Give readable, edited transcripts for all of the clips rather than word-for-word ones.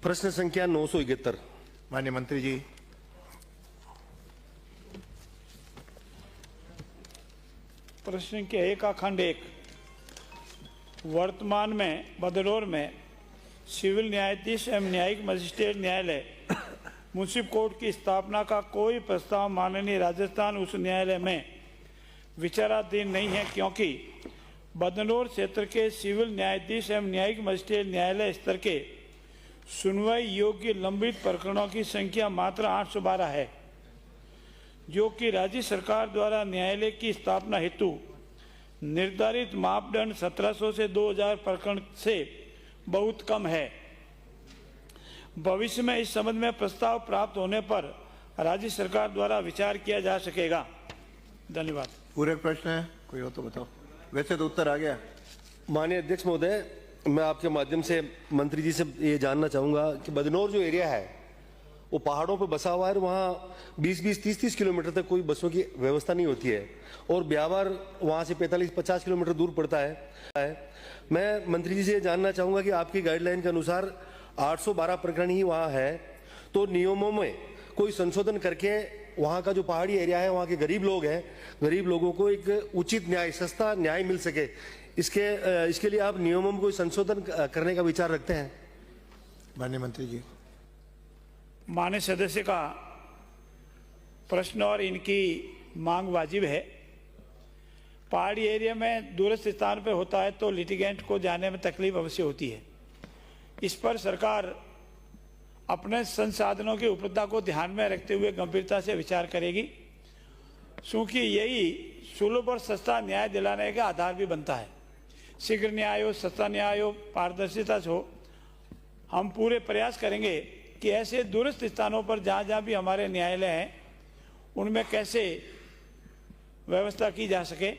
प्रश्न संख्या 971। माननीय मंत्री जी। प्रश्न संख्या 1 का खंड 1। वर्तमान में बदनौर में सिविल न्यायाधीश एवं न्यायिक मजिस्ट्रेट न्यायालय मुंसिफ कोर्ट की स्थापना का कोई प्रस्ताव माननीय राजस्थान उच्च न्यायालय में विचाराधीन नहीं है, क्योंकि बदनौर क्षेत्र के सिविल न्यायाधीश एवं न्यायिक मजिस्ट्रेट न्यायालय स्तर के सुनवाई योग्य लंबित प्रकरणों की संख्या मात्र 812 है, जो कि राज्य सरकार द्वारा न्यायालय की स्थापना हेतु निर्धारित मापदंड 1700 से 2000 प्रकरण से बहुत कम है। भविष्य में इस संबंध में प्रस्ताव प्राप्त होने पर राज्य सरकार द्वारा विचार किया जा सकेगा। धन्यवाद। पूरक प्रश्न है, कोई हो तो बताओ। वैसे तो उत्तर आ गया। माननीय अध्यक्ष महोदय, मैं आपके माध्यम से मंत्री जी से ये जानना चाहूँगा कि बदनौर जो एरिया है वो पहाड़ों पर बसा हुआ है, वहाँ 20-20, 30-30 किलोमीटर तक कोई बसों की व्यवस्था नहीं होती है, और ब्यावर वहाँ से 45-50 किलोमीटर दूर पड़ता है। मैं मंत्री जी से ये जानना चाहूँगा कि आपकी गाइडलाइन के अनुसार 812 प्रकरण ही वहाँ है, तो नियमों में कोई संशोधन करके वहाँ का जो पहाड़ी एरिया है, वहाँ के गरीब लोग हैं, गरीब लोगों को एक उचित न्याय, सस्ता न्याय मिल सके, इसके लिए आप नियमों में कोई संशोधन करने का विचार रखते हैं? माननीय मंत्री जी। माननीय सदस्य का प्रश्न और इनकी मांग वाजिब है। पहाड़ी एरिया में दूरस्थ स्थान पर होता है तो लिटिगेंट को जाने में तकलीफ अवश्य होती है। इस पर सरकार अपने संसाधनों की उपलब्धता को ध्यान में रखते हुए गंभीरता से विचार करेगी, क्योंकि यही सुलभ और सस्ता न्याय दिलाने का आधार भी बनता है। शीघ्र न्याय हो, सस्ता न्याय हो, पारदर्शिता हो। हम पूरे प्रयास करेंगे कि ऐसे दूरस्थ स्थानों पर जहाँ भी हमारे न्यायालय हैं उनमें कैसे व्यवस्था की जा सके,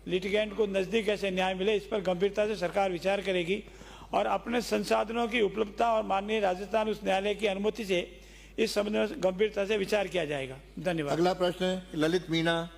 लिटिगेंट को नज़दीक कैसे न्याय मिले, इस पर गंभीरता से सरकार विचार करेगी और अपने संसाधनों की उपलब्धता और माननीय राजस्थान उच्च न्यायालय की अनुमति से इस संबंध में गंभीरता से विचार किया जाएगा। धन्यवाद। अगला प्रश्न है ललित मीणा।